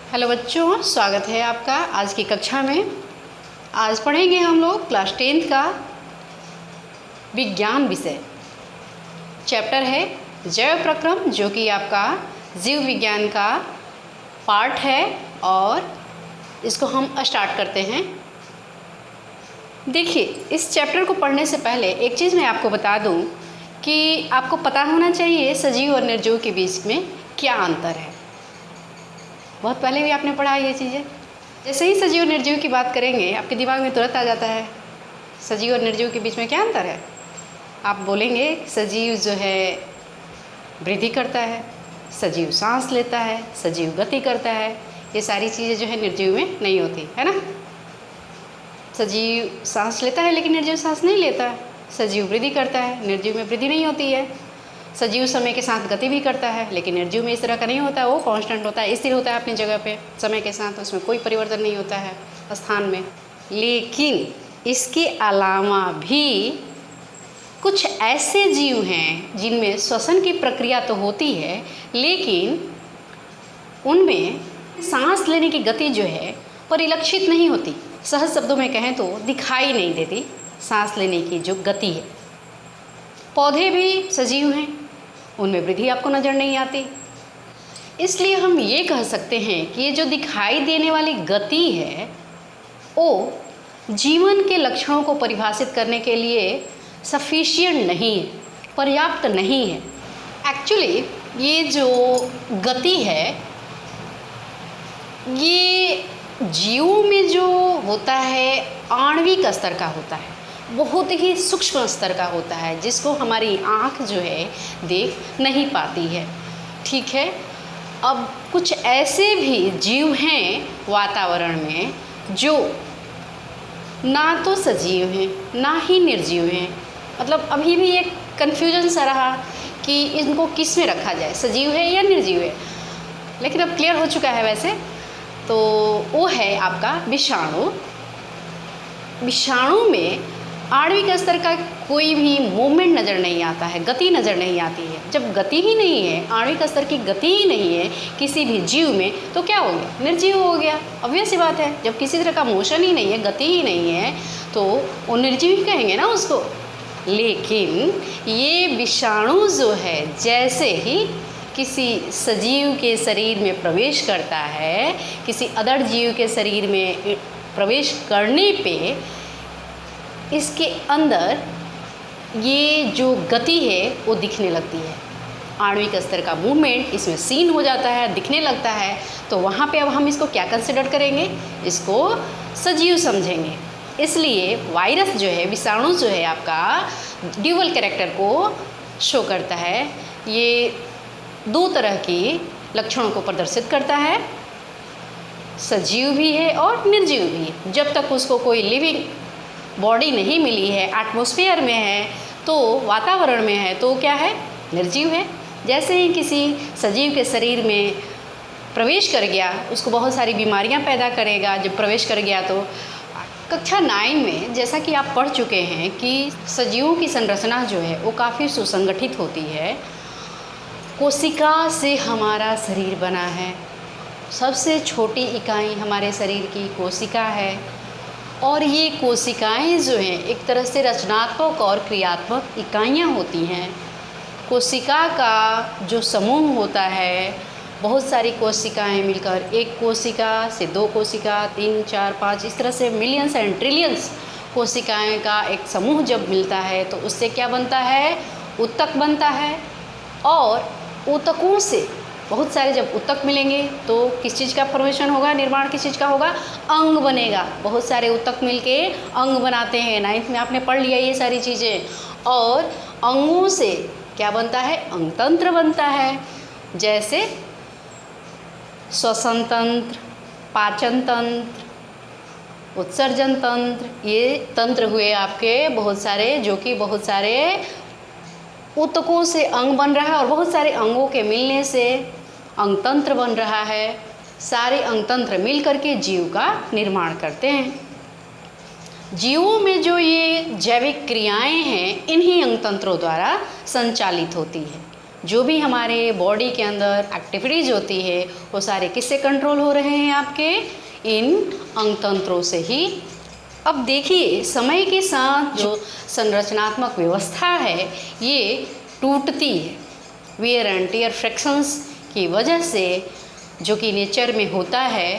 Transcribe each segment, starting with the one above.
Hello बच्चों, स्वागत है आपका आज की कक्षा में। आज पढ़ेंगे हम लोग क्लास 10th का विज्ञान विषय। चैप्टर है जैव प्रक्रम, जो कि आपका जीव विज्ञान का पार्ट है और इसको हम स्टार्ट करते हैं। देखिए, इस चैप्टर को पढ़ने से पहले एक चीज़ मैं आपको बता दूं कि आपको पता होना चाहिए सजीव और निर्जीव के बीच में क्या अंतर है। बहुत पहले भी आपने पढ़ा ये चीज़ें। जैसे ही सजीव और निर्जीव की बात करेंगे आपके दिमाग में तुरंत आ जाता है सजीव और निर्जीव के बीच में क्या अंतर है। आप बोलेंगे सजीव जो है वृद्धि करता है, सजीव सांस लेता है, सजीव गति करता है। ये सारी चीज़ें जो है निर्जीव में नहीं होती है ना। सजीव सांस लेता है लेकिन निर्जीव सांस नहीं लेता। सजीव वृद्धि करता है, निर्जीव में वृद्धि नहीं होती है। सजीव समय के साथ गति भी करता है लेकिन निर्जीव में इस तरह का नहीं होता है। वो कांस्टेंट होता है, स्थिर होता है अपनी जगह पे समय के साथ, उसमें कोई परिवर्तन नहीं होता है स्थान में। लेकिन इसके अलावा भी कुछ ऐसे जीव हैं जिनमें श्वसन की प्रक्रिया तो होती है लेकिन उनमें सांस लेने की गति जो है परिलक्षित नहीं होती। सहज शब्दों में कहें तो दिखाई नहीं देती सांस लेने की जो गति है। पौधे भी सजीव हैं, उनमें वृद्धि आपको नज़र नहीं आती। इसलिए हम ये कह सकते हैं कि ये जो दिखाई देने वाली गति है वो जीवन के लक्षणों को परिभाषित करने के लिए सफिशिएंट नहीं है, पर्याप्त नहीं है। एक्चुअली ये जो गति है ये जीवों में जो होता है आणविक स्तर का होता है, बहुत ही सूक्ष्म स्तर का होता है, जिसको हमारी आँख जो है देख नहीं पाती है। ठीक है, अब कुछ ऐसे भी जीव हैं वातावरण में जो ना तो सजीव हैं ना ही निर्जीव हैं। मतलब अभी भी एक कन्फ्यूजन सा रहा कि इनको किस में रखा जाए, सजीव है या निर्जीव है, लेकिन अब क्लियर हो चुका है। वैसे तो वो है आपका विषाणु। विषाणु में आणविक स्तर का कोई भी मूवमेंट नज़र नहीं आता है, गति नज़र नहीं आती है। जब गति ही नहीं है, आणविक स्तर की गति ही नहीं है किसी भी जीव में, तो क्या हो गया? निर्जीव हो गया। ऑब्वियस सी बात है, जब किसी तरह का मोशन ही नहीं है, गति ही नहीं है, तो वो निर्जीव ही कहेंगे ना उसको। लेकिन ये विषाणु जो है जैसे ही किसी सजीव के शरीर में प्रवेश करता है, किसी अदर जीव के शरीर में प्रवेश करने पे इसके अंदर ये जो गति है वो दिखने लगती है। आणविक स्तर का मूवमेंट इसमें सीन हो जाता है, दिखने लगता है। तो वहाँ पे अब हम इसको क्या कंसिडर करेंगे? इसको सजीव समझेंगे। इसलिए वायरस जो है, विषाणु जो है आपका ड्यूअल कैरेक्टर को शो करता है। ये दो तरह की लक्षणों को प्रदर्शित करता है, सजीव भी है और निर्जीव भी है। जब तक उसको कोई लिविंग बॉडी नहीं मिली है, एटमॉस्फेयर में है, तो वातावरण में है, तो क्या है? निर्जीव है। जैसे ही किसी सजीव के शरीर में प्रवेश कर गया, उसको बहुत सारी बीमारियां पैदा करेगा। जब प्रवेश कर गया तो कक्षा 9 में जैसा कि आप पढ़ चुके हैं कि सजीवों की संरचना जो है वो काफ़ी सुसंगठित होती है। कोशिका से हमारा शरीर बना है। सबसे छोटी इकाई हमारे शरीर की कोशिका है और ये कोशिकाएं जो हैं एक तरह से रचनात्मक और क्रियात्मक इकाइयां होती हैं। कोशिका का जो समूह होता है, बहुत सारी कोशिकाएं मिलकर एक कोशिका से 2 कोशिका, 3, 4, 5, इस तरह से मिलियंस एंड ट्रिलियंस कोशिकाएं का एक समूह जब मिलता है तो उससे क्या बनता है? ऊतक बनता है। और ऊतकों से बहुत सारे जब ऊतक मिलेंगे तो किस चीज़ का फॉर्मेशन होगा? निर्माण किस चीज़ का होगा? अंग बनेगा। बहुत सारे ऊतक मिलके अंग बनाते हैं। 9th में आपने पढ़ लिया ये सारी चीज़ें। और अंगों से क्या बनता है? अंगतंत्र बनता है। जैसे श्वसन तंत्र, पाचन तंत्र, उत्सर्जन तंत्र, ये तंत्र हुए आपके बहुत सारे, जो कि बहुत सारे ऊतकों से अंग बन रहा है और बहुत सारे अंगों के मिलने से अंगतंत्र बन रहा है। सारे अंगतंत्र मिल करके जीव का निर्माण करते हैं। जीवों में जो ये जैविक क्रियाएं हैं इन्हीं अंगतंत्रों द्वारा संचालित होती है। जो भी हमारे बॉडी के अंदर एक्टिविटीज़ होती है वो सारे किससे कंट्रोल हो रहे हैं? आपके इन अंग तंत्रों से ही। अब देखिए, समय के साथ जो संरचनात्मक व्यवस्था है ये टूटती है। वियर एंड टियर फ्रिक्शंस की वजह से जो कि नेचर में होता है,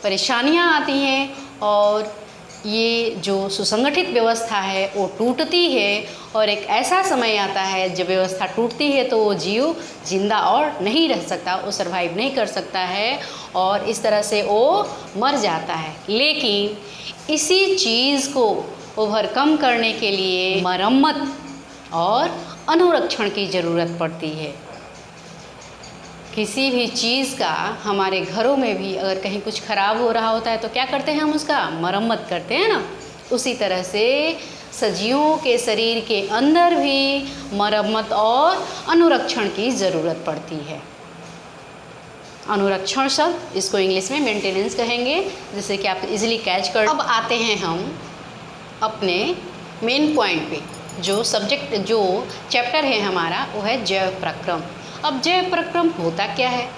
परेशानियां आती हैं और ये जो सुसंगठित व्यवस्था है वो टूटती है। और एक ऐसा समय आता है जब व्यवस्था टूटती है तो वो जीव जिंदा और नहीं रह सकता, वो सरवाइव नहीं कर सकता है और इस तरह से वो मर जाता है। लेकिन इसी चीज़ को ओवरकम करने के लिए मरम्मत और अनुरक्षण की ज़रूरत पड़ती है। किसी भी चीज़ का हमारे घरों में भी अगर कहीं कुछ ख़राब हो रहा होता है तो क्या करते हैं? हम उसका मरम्मत करते हैं ना। उसी तरह से सजीवों के शरीर के अंदर भी मरम्मत और अनुरक्षण की ज़रूरत पड़ती है। अनुरक्षण शब्द इसको इंग्लिश में मेंटेनेंस कहेंगे, जिससे कि आप इजीली कैच कर। अब आते हैं हम अपने मेन पॉइंट पे। जो सब्जेक्ट, जो चैप्टर है हमारा वो है जैव प्रक्रम। अब जैव प्रक्रम होता क्या है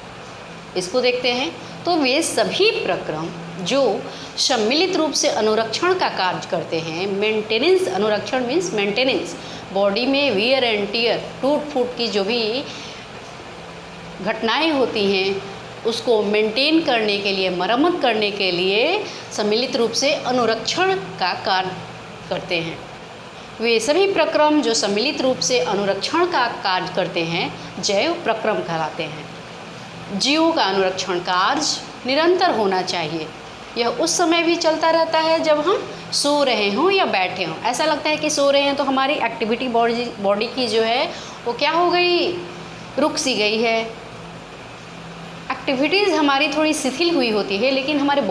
इसको देखते हैं। तो वे सभी प्रक्रम जो सम्मिलित रूप से अनुरक्षण का कार्य करते हैं। मेंटेनेंस, अनुरक्षण मीन्स मेंटेनेंस। बॉडी में वियर एंड टियर, टूट फूट की जो भी घटनाएं होती हैं उसको मेंटेन करने के लिए, मरम्मत करने के लिए सम्मिलित रूप से अनुरक्षण का कार्य करते हैं। वे सभी प्रक्रम जो सम्मिलित रूप से अनुरक्षण का कार्य करते हैं जैव प्रक्रम कहलाते हैं। जीवों का अनुरक्षण कार्य निरंतर होना चाहिए। यह उस समय भी चलता रहता है जब हम सो रहे हों या बैठे हों। ऐसा लगता है कि सो रहे हैं तो हमारी एक्टिविटी बॉडी की जो है वो क्या हो गई, रुक सी गई है। एक्टिविटीज़ हमारी थोड़ी शिथिल हुई होती है, लेकिन हमारे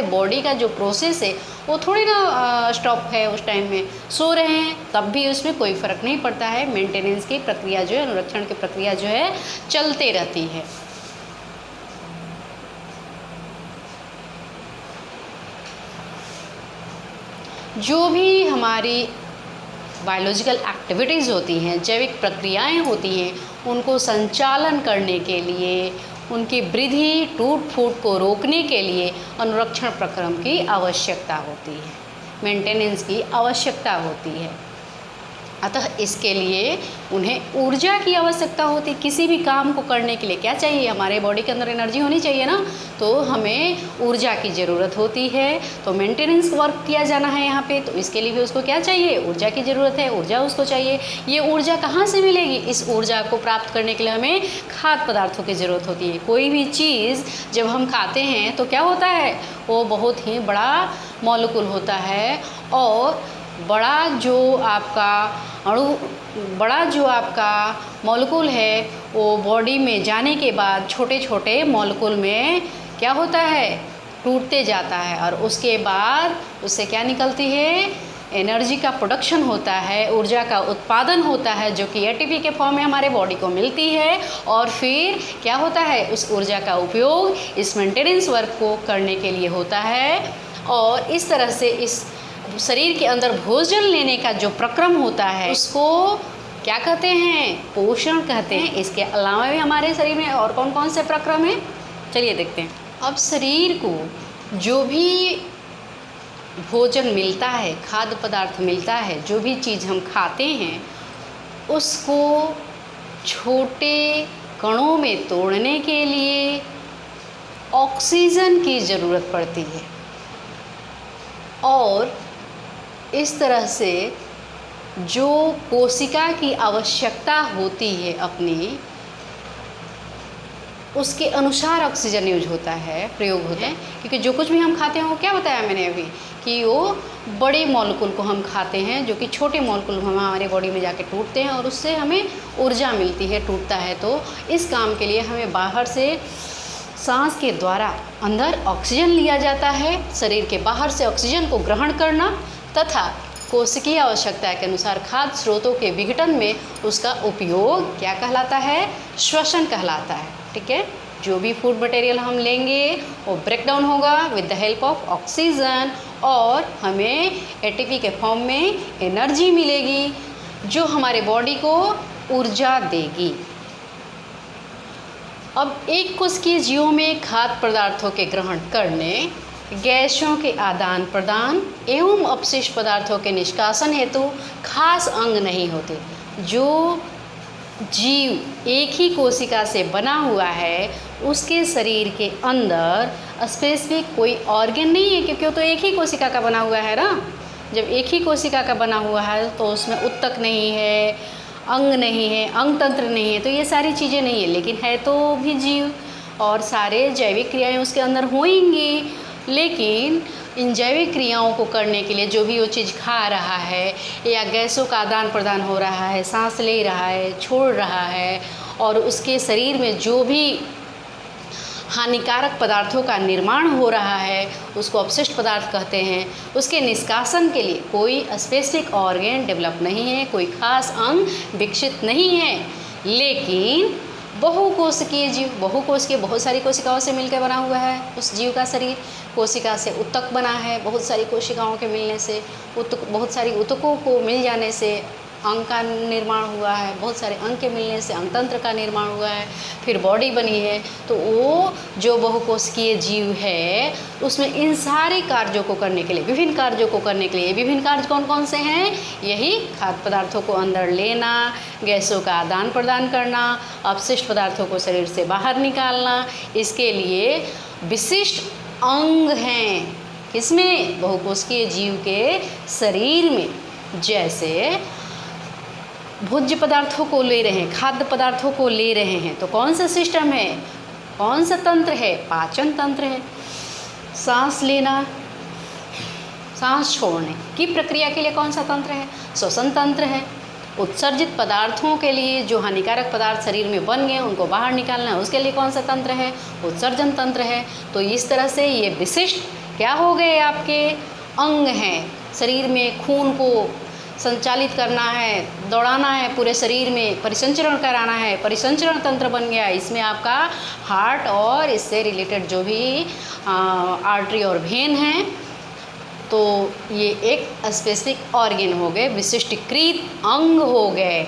बॉडी का जो प्रोसेस है वो थोड़ी ना स्टॉप है। उस टाइम में सो रहे हैं तब भी उसमें कोई फ़र्क नहीं पड़ता है। मेंटेनेंस की प्रक्रिया जो है, अनुरक्षण की प्रक्रिया जो है चलते रहती है। जो भी हमारी बायोलॉजिकल एक्टिविटीज़ होती हैं, जैविक प्रक्रियाएं होती हैं, उनको संचालन करने के लिए, उनकी वृद्धि टूट फूट को रोकने के लिए अनुरक्षण प्रक्रम की आवश्यकता होती है, मेंटेनेंस की आवश्यकता होती है। अतः इसके लिए उन्हें ऊर्जा की आवश्यकता होती है। किसी भी काम को करने के लिए क्या चाहिए? हमारे बॉडी के अंदर एनर्जी होनी चाहिए ना, तो हमें ऊर्जा की ज़रूरत होती है। तो मेंटेनेंस वर्क किया जाना है यहाँ पे, तो इसके लिए भी उसको क्या चाहिए? ऊर्जा की ज़रूरत है, ऊर्जा उसको चाहिए। ये ऊर्जा कहाँ से मिलेगी? इस ऊर्जा को प्राप्त करने के लिए हमें खाद्य पदार्थों की ज़रूरत होती है। कोई भी चीज़ जब हम खाते हैं तो क्या होता है? वो बहुत ही बड़ा मॉलिक्यूल होता है और बड़ा जो आपका मॉलिक्यूल है वो बॉडी में जाने के बाद छोटे छोटे मॉलिक्यूल में क्या होता है? टूटते जाता है और उसके बाद उससे क्या निकलती है? एनर्जी का प्रोडक्शन होता है, ऊर्जा का उत्पादन होता है, जो कि एटीपी के फॉर्म में हमारे बॉडी को मिलती है। और फिर क्या होता है? उस ऊर्जा का उपयोग इस मेंटेनेंस वर्क को करने के लिए होता है। और इस तरह से इस शरीर के अंदर भोजन लेने का जो प्रक्रम होता है उसको क्या कहते हैं? पोषण कहते हैं। इसके अलावा भी हमारे शरीर में और कौन कौन से प्रक्रम हैं, चलिए देखते हैं। अब शरीर को जो भी भोजन मिलता है, खाद्य पदार्थ मिलता है, जो भी चीज़ हम खाते हैं उसको छोटे कणों में तोड़ने के लिए ऑक्सीजन की ज़रूरत पड़ती है। और इस तरह से जो कोशिका की आवश्यकता होती है अपनी, उसके अनुसार ऑक्सीजन यूज होता है, प्रयोग होता है। क्योंकि जो कुछ भी हम खाते हैं वो क्या बताया मैंने अभी कि वो बड़े मॉलिक्यूल को हम खाते हैं, जो कि छोटे मॉलिक्यूल हमारे बॉडी में जाके टूटते हैं और उससे हमें ऊर्जा मिलती है। टूटता है तो इस काम के लिए हमें बाहर से सांस के द्वारा अंदर ऑक्सीजन लिया जाता है, शरीर के बाहर से ऑक्सीजन को ग्रहण करना तथा कोशिकीय आवश्यकता के अनुसार खाद्य स्रोतों के विघटन में उसका उपयोग क्या कहलाता है? श्वसन कहलाता है। ठीक है, जो भी फूड मटेरियल हम लेंगे वो ब्रेक डाउन होगा with the help of oxygen और हमें एटीपी के फॉर्म में एनर्जी मिलेगी, जो हमारे बॉडी को ऊर्जा देगी। अब एक कोशिकीय जीवों में खाद्य पदार्थों के ग्रहण करने, गैसों के आदान प्रदान एवं अपशिष्ट पदार्थों के निष्कासन हेतु खास अंग नहीं होते। जो जीव एक ही कोशिका से बना हुआ है उसके शरीर के अंदर स्पेसिफिक कोई ऑर्गन नहीं है, क्योंकि वो तो एक ही कोशिका का बना हुआ है ना। जब एक ही कोशिका का बना हुआ है तो उसमें उत्तक नहीं है, अंग नहीं है, अंग तंत्र नहीं है, तो ये सारी चीज़ें नहीं है, लेकिन है तो भी जीव और सारे जैविक क्रियाएं उसके अंदर होंगी। लेकिन इन जैविक क्रियाओं को करने के लिए जो भी वो चीज़ खा रहा है या गैसों का आदान प्रदान हो रहा है, सांस ले रहा है, छोड़ रहा है, और उसके शरीर में जो भी हानिकारक पदार्थों का निर्माण हो रहा है उसको अपशिष्ट पदार्थ कहते हैं। उसके निष्कासन के लिए कोई स्पेसिफिक ऑर्गन डेवलप नहीं है, कोई खास अंग विकसित नहीं है। लेकिन बहुकोशिकीय जीव, बहुकोशिकीय बहुत सारी कोशिकाओं से मिलकर बना हुआ है उस जीव का शरीर। कोशिका से उत्तक बना है, बहुत सारी कोशिकाओं के मिलने से, बहुत सारी उत्तकों को मिल जाने से अंग का निर्माण हुआ है, बहुत सारे अंग के मिलने से अंगतंत्र का निर्माण हुआ है, फिर बॉडी बनी है। तो वो जो बहुकोशिकीय जीव है उसमें इन सारे कार्यों को करने के लिए, विभिन्न कार्यों को करने के लिए, विभिन्न कार्य कौन कौन से हैं? यही खाद्य पदार्थों को अंदर लेना, गैसों का आदान प्रदान करना, अपशिष्ट पदार्थों को शरीर से बाहर निकालना, इसके लिए विशिष्ट अंग हैं। किसमें? बहुकोशिकीय जीव के शरीर में। जैसे भोज्य पदार्थों को ले रहे हैं, खाद्य पदार्थों को ले रहे हैं, तो कौन सा सिस्टम है, कौन सा तंत्र है? पाचन तंत्र है। सांस लेना, सांस छोड़ने की प्रक्रिया के लिए कौन सा तंत्र है? श्वसन तंत्र है। उत्सर्जित पदार्थों के लिए जो हानिकारक पदार्थ शरीर में बन गए उनको बाहर निकालना है, उसके लिए कौन सा तंत्र है? उत्सर्जन तंत्र है। तो इस तरह से ये विशिष्ट क्या हो गए? आपके अंग हैं। शरीर में खून को संचालित करना है, दौड़ाना है, पूरे शरीर में परिसंचरण कराना है, परिसंचरण तंत्र बन गया। इसमें आपका हार्ट और इससे रिलेटेड जो भी आर्टरी और वेन हैं, तो ये एक स्पेसिफिक ऑर्गन हो गए, विशिष्टीकृत अंग हो गए।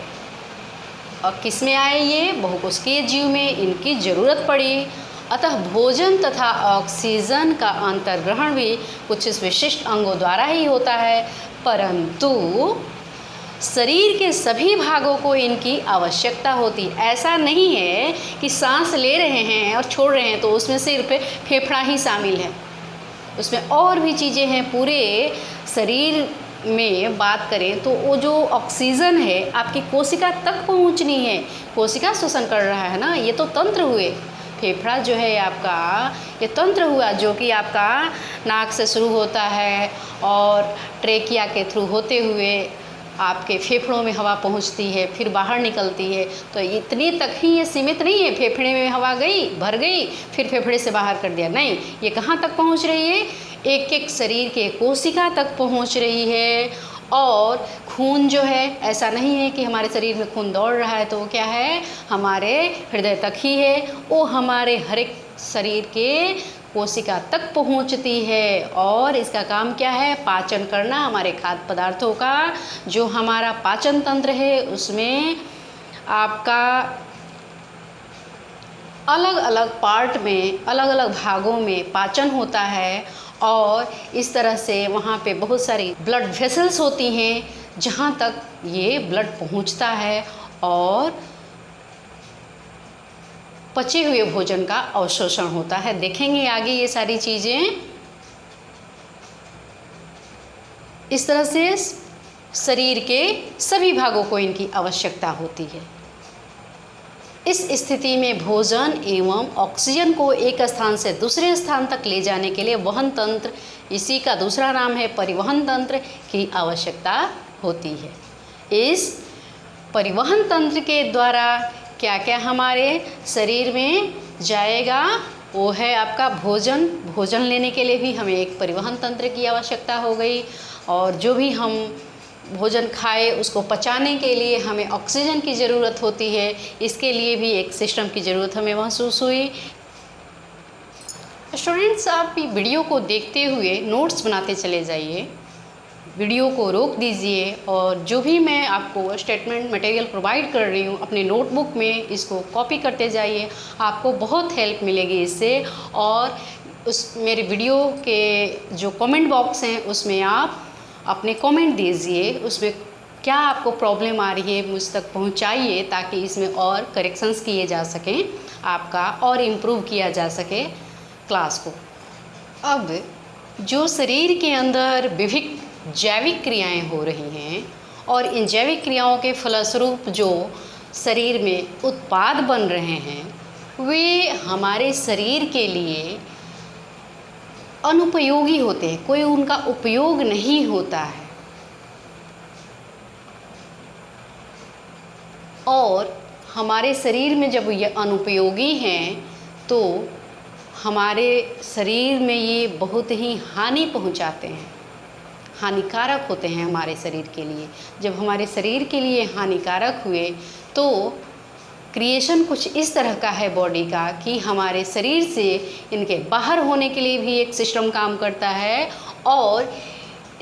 और किस में आए ये? बहुकोशिकीय जीव में इनकी ज़रूरत पड़ी। अतः भोजन तथा ऑक्सीजन का अंतर्ग्रहण भी कुछ इस विशिष्ट अंगों द्वारा ही होता है, परंतु शरीर के सभी भागों को इनकी आवश्यकता होती। ऐसा नहीं है कि सांस ले रहे हैं और छोड़ रहे हैं तो उसमें सिर्फ फेफड़ा ही शामिल है, उसमें और भी चीज़ें हैं। पूरे शरीर में बात करें तो वो जो ऑक्सीजन है आपकी कोशिका तक पहुंचनी है। कोशिका श्वसन कर रहा है ना, ये तो तंत्र हुए। फेफड़ा जो है आपका, ये तंत्र हुआ जो कि आपका नाक से शुरू होता है और ट्रेकिया के थ्रू होते हुए आपके फेफड़ों में हवा पहुंचती है, फिर बाहर निकलती है। तो इतनी तक ही ये सीमित नहीं है, फेफड़े में हवा गई, भर गई, फिर फेफड़े से बाहर कर दिया, नहीं, ये कहाँ तक पहुंच रही है? एक एक शरीर के कोशिका तक पहुंच रही है। और खून जो है, ऐसा नहीं है कि हमारे शरीर में खून दौड़ रहा है तो वो क्या है, हमारे हृदय तक ही है, वो हमारे हर एक शरीर के कोशिका तक पहुंचती है। और इसका काम क्या है? पाचन करना, हमारे खाद्य पदार्थों का। जो हमारा पाचन तंत्र है उसमें आपका अलग अलग पार्ट में, अलग अलग भागों में पाचन होता है, और इस तरह से वहाँ पे बहुत सारी ब्लड वेसल्स होती हैं जहाँ तक ये ब्लड पहुँचता है और पचे हुए भोजन का अवशोषण होता है। देखेंगे आगे ये सारी चीज़ें। इस तरह से शरीर के सभी भागों को इनकी आवश्यकता होती है। इस स्थिति में भोजन एवं ऑक्सीजन को एक स्थान से दूसरे स्थान तक ले जाने के लिए वहन तंत्र, इसी का दूसरा नाम है परिवहन तंत्र, की आवश्यकता होती है। इस परिवहन तंत्र के द्वारा क्या क्या हमारे शरीर में जाएगा? वो है आपका भोजन। भोजन लेने के लिए भी हमें एक परिवहन तंत्र की आवश्यकता हो गई, और जो भी हम भोजन खाए उसको पचाने के लिए हमें ऑक्सीजन की ज़रूरत होती है। इसके लिए भी एक सिस्टम की ज़रूरत हमें महसूस हुई। स्टूडेंट्स, आप वीडियो को देखते हुए नोट्स बनाते चले जाइए। वीडियो को रोक दीजिए और जो भी मैं आपको स्टेटमेंट मटेरियल प्रोवाइड कर रही हूँ अपने नोटबुक में इसको कॉपी करते जाइए, आपको बहुत हेल्प मिलेगी इससे। और उस मेरे वीडियो के जो कमेंट बॉक्स हैं उसमें आप अपने कमेंट दीजिए, उसमें क्या आपको प्रॉब्लम आ रही है मुझ तक पहुँचाइए, ताकि इसमें और करेक्शंस किए जा सकें, आपका और इम्प्रूव किया जा सके क्लास को। अब जो शरीर के अंदर विभिन्न जैविक क्रियाएं हो रही हैं और इन जैविक क्रियाओं के फलस्वरूप जो शरीर में उत्पाद बन रहे हैं वे हमारे शरीर के लिए अनुपयोगी होते हैं, कोई उनका उपयोग नहीं होता है। और हमारे शरीर में जब ये अनुपयोगी हैं तो हमारे शरीर में ये बहुत ही हानि पहुंचाते हैं, हानिकारक होते हैं हमारे शरीर के लिए। जब हमारे शरीर के लिए हानिकारक हुए तो क्रिएशन कुछ इस तरह का है बॉडी का कि हमारे शरीर से इनके बाहर होने के लिए भी एक सिस्टम काम करता है और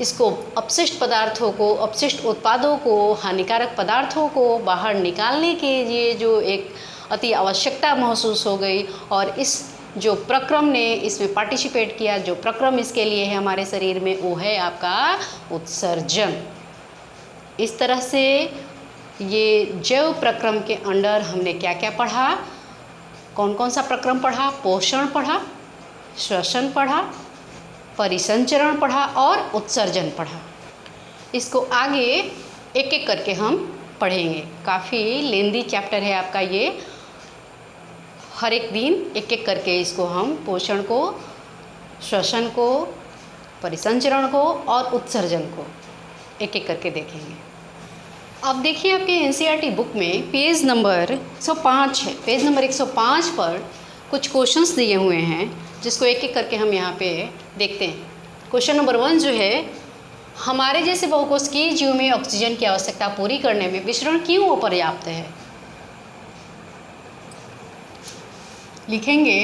इसको अपशिष्ट पदार्थों को, अपशिष्ट उत्पादों को, हानिकारक पदार्थों को बाहर निकालने के लिए जो एक अति आवश्यकता महसूस हो गई और इस जो प्रक्रम ने इसमें पार्टिसिपेट किया, जो प्रक्रम इसके लिए है हमारे शरीर में, वो है आपका उत्सर्जन। इस तरह से ये जैव प्रक्रम के अंडर हमने क्या क्या पढ़ा, कौन कौन सा प्रक्रम पढ़ा? पोषण पढ़ा, श्वसन पढ़ा, परिसंचरण पढ़ा और उत्सर्जन पढ़ा। इसको आगे एक एक करके हम पढ़ेंगे। काफ़ी लेंदी चैप्टर है आपका ये, हर एक दिन एक एक करके इसको हम पोषण को, श्वसन को, परिसंचरण को और उत्सर्जन को एक एक करके देखेंगे। अब देखिए आपके एनसीईआरटी बुक में पेज नंबर 105 है। पेज नंबर 105 पर कुछ क्वेश्चंस दिए हुए हैं जिसको एक एक करके हम यहाँ पे देखते हैं। क्वेश्चन नंबर 1 जो है, हमारे जैसे बहुकोशिकीय जीव में ऑक्सीजन की आवश्यकता पूरी करने में विसरण क्यों अपर्याप्त है? लिखेंगे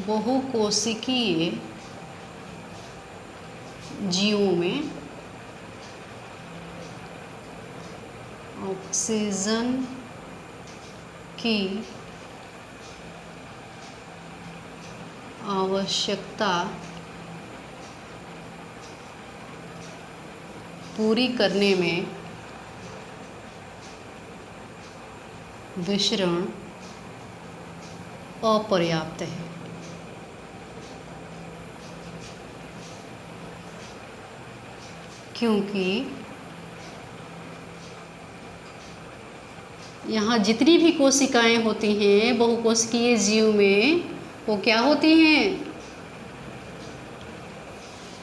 बहुकोशिकीय जीवों में ऑक्सीजन की आवश्यकता पूरी करने में विसरण अपर्याप्त है। क्योंकि यहाँ जितनी भी कोशिकाएं होती हैं बहुकोशिकीय जीव में, वो क्या होती हैं?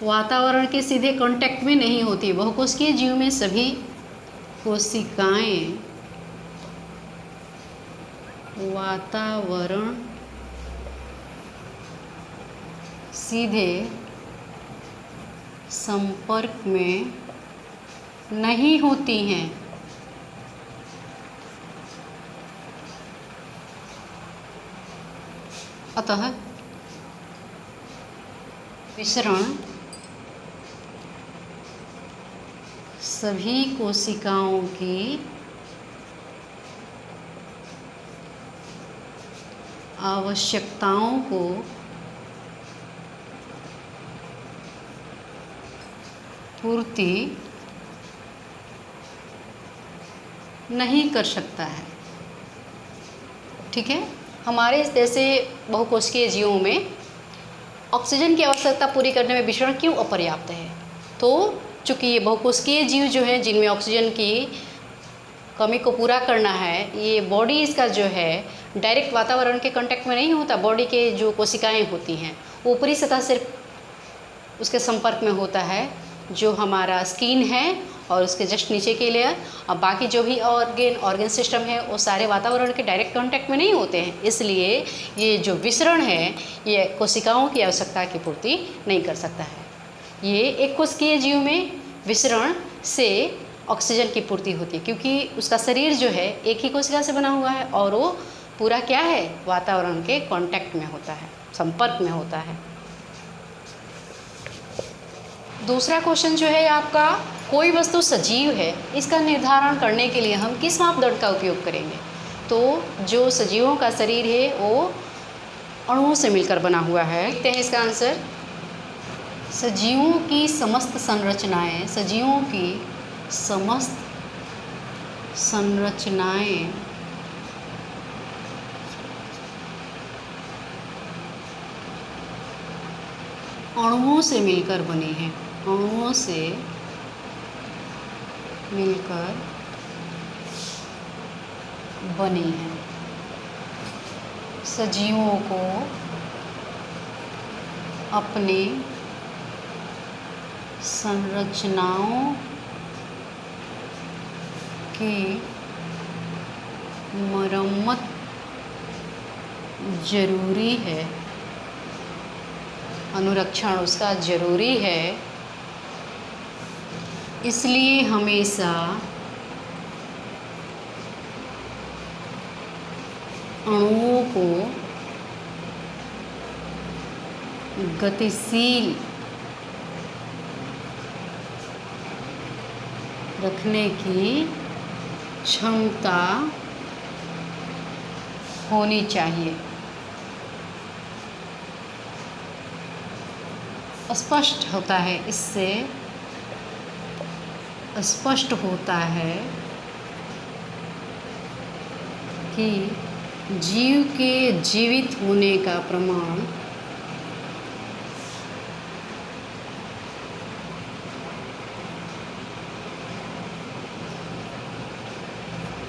वातावरण के सीधे कांटेक्ट में नहीं होती। बहुकोशिकीय जीव में सभी कोशिकाएं वातावरण सीधे संपर्क में नहीं होती हैं। अतः विसरण सभी कोशिकाओं की आवश्यकताओं को पूर्ति नहीं कर सकता है। ठीक है, हमारे जैसे बहुकोशिकीय जीवों में ऑक्सीजन की आवश्यकता पूरी करने में विसरण क्यों अपर्याप्त है? तो चूँकि ये बहुकोशिकीय जीव जो हैं जिनमें ऑक्सीजन की कमी को पूरा करना है, ये बॉडी इसका जो है डायरेक्ट वातावरण के कांटेक्ट में नहीं होता। बॉडी के जो कोशिकाएं होती हैं ऊपरी सतह से उसके संपर्क में होता है, जो हमारा स्किन है और उसके जस्ट नीचे की लेयर, और बाकी जो भी ऑर्गन सिस्टम है वो सारे वातावरण के डायरेक्ट कांटेक्ट में नहीं होते हैं। इसलिए ये जो विसरण है ये कोशिकाओं की आवश्यकता की पूर्ति नहीं कर सकता है। ये एक कोशिकीय जीव में विसरण से ऑक्सीजन की पूर्ति होती है, क्योंकि उसका शरीर जो है एक ही कोशिका से बना हुआ है और वो पूरा क्या है, वातावरण के कांटेक्ट में होता है, संपर्क में होता है। दूसरा क्वेश्चन जो है आपका, कोई वस्तु सजीव है, इसका निर्धारण करने के लिए हम किस मापदंड का उपयोग करेंगे? तो जो सजीवों का शरीर है वो अणुओं से मिलकर बना हुआ है। देखते हैं इसका आंसर। सजीवों की समस्त संरचनाएं, सजीवों की समस्त संरचनाएं अणुओं से मिलकर बनी हैं, अणुओं से मिलकर बनी हैं। सजीवों को अपने संरचनाओं की मरम्मत जरूरी है, अनुरक्षण उसका जरूरी है, इसलिए हमेशा अणुओं को गतिशील रखने की क्षमता होनी चाहिए। स्पष्ट होता है, इससे स्पष्ट होता है कि जीव के जीवित होने का प्रमाण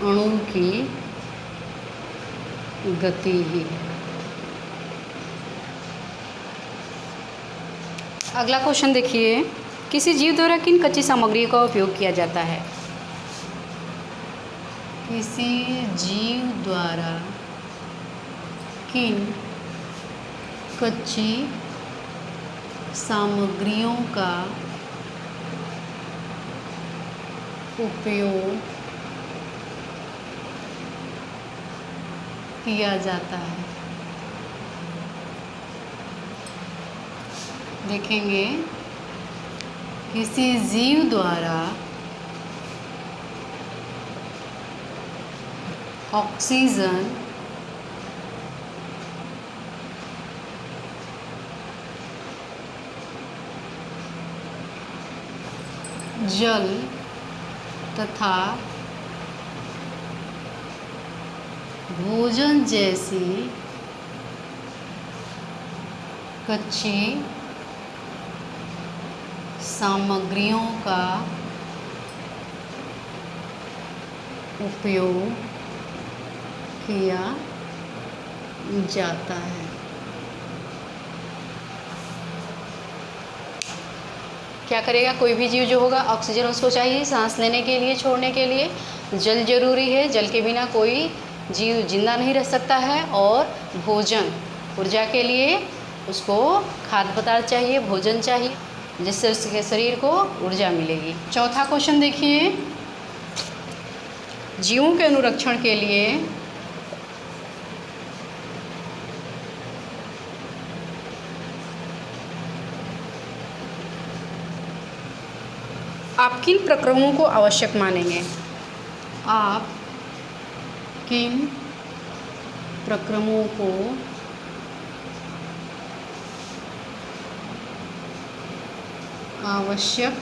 अणु की गति ही है। अगला क्वेश्चन देखिए, किसी जीव द्वारा किन कच्ची सामग्री का उपयोग किया जाता है? किसी जीव द्वारा किन कच्ची सामग्रियों का उपयोग किया जाता है? देखेंगे, किसी जीव द्वारा ऑक्सीजन, जल तथा भोजन जैसी कच्ची सामग्रियों का उपयोग किया जाता है। क्या करेगा? कोई भी जीव जो होगा, ऑक्सीजन उसको चाहिए सांस लेने के लिए, छोड़ने के लिए। जल जरूरी है, जल के बिना कोई जीव जिंदा नहीं रह सकता है। और भोजन, ऊर्जा के लिए उसको खाद्य पदार्थ चाहिए, भोजन चाहिए, जिससे उसके शरीर को ऊर्जा मिलेगी। चौथा क्वेश्चन देखिए, जीवों के अनुरक्षण के लिए आप किन प्रक्रमों को आवश्यक मानेंगे? आप किन प्रक्रमों को आवश्यक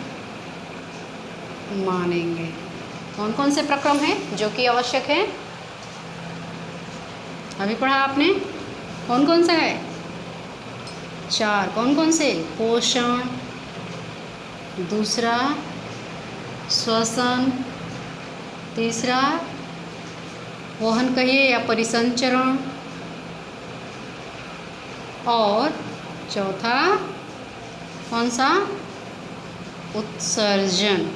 मानेंगे? कौन कौन से प्रक्रम हैं जो कि आवश्यक हैं? अभी पढ़ा आपने, कौन कौन सा है? 4। कौन कौन से? पोषण, दूसरा श्वसन, तीसरा वहन कहिए या परिसंचरण, और चौथा कौन सा? उत्सर्जन।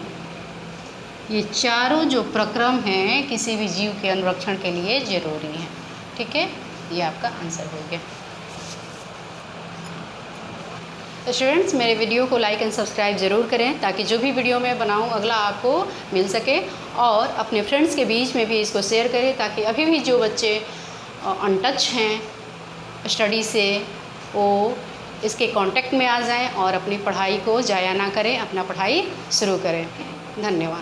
ये चारों जो प्रक्रम हैं किसी भी जीव के अनुरक्षण के लिए जरूरी हैं। ठीक है, ये आपका आंसर हो गया। तो स्टूडेंट्स, मेरे वीडियो को लाइक एंड सब्सक्राइब ज़रूर करें ताकि जो भी वीडियो मैं बनाऊं अगला आपको मिल सके, और अपने फ्रेंड्स के बीच में भी इसको शेयर करें ताकि अभी भी जो बच्चे अनटच हैं स्टडी से, वो इसके कांटेक्ट में आ जाएं और अपनी पढ़ाई को ज़ाया ना करें, अपना पढ़ाई शुरू करें। धन्यवाद।